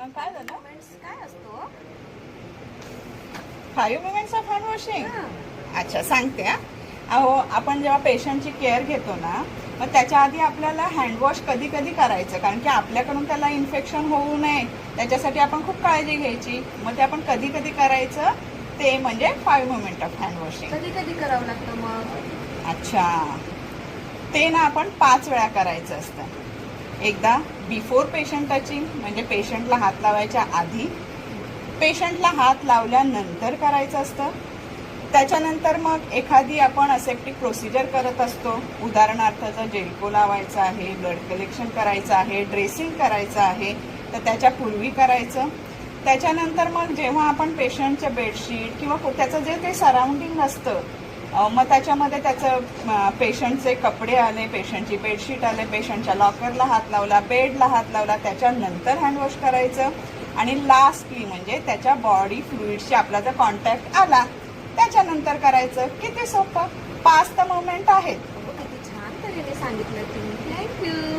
काय झालं? काय असतो? 5 मिनिट्स ऑफ हँड वॉशिंग. अच्छा, सांगते हा. अहो, आपण जेव्हा पेशंटची केअर घेतो ना, मग त्याच्या आधी आपल्याला हँडवॉश कधी कधी करायचं, कारण की आपल्याकडून त्याला इन्फेक्शन होऊ नये त्याच्यासाठी आपण खूप काळजी घ्यायची. मग ते आपण कधी कधी करायचं ते म्हणजे 5 मिनिट ऑफ हँड वॉशिंग. कधी कधी करावं लागतं मग? अच्छा, ते ना आपण 5 वेळा करायचं असतं. एकदा बिफोर पेशंट टचिंग म्हणजे पेशंटला हात लावायच्या आधी, पेशंटला हात लावल्यानंतर करायचं असतं. त्याच्यानंतर मग एखादी आपण असेप्टिक प्रोसिजर करत असतो, उदाहरणार्थ जर जेलको लावायचं आहे, ब्लड कलेक्शन करायचं आहे, ड्रेसिंग करायचं आहे, तर त्याच्या पूर्वी करायचं. त्याच्यानंतर मग जेव्हा आपण पेशंटचं बेडशीट किंवा त्याचं जे काही सराउंडिंग असतं, मग त्याच्यामध्ये त्याचं पेशंटचे कपडे आले, पेशंटची बेडशीट आले, पेशंटच्या लॉकरला हात लावला, बेडला हात लावला, त्याच्यानंतर हँडवॉश करायचं. आणि लास्टली म्हणजे त्याच्या बॉडी फ्लुइडशी आपला जर कॉन्टॅक्ट आला त्याच्यानंतर करायचं. किती सोपं, 5 तर मोमेंट आहेत. किती छान तऱ्हेने सांगितलं तुम्ही. थँक्यू.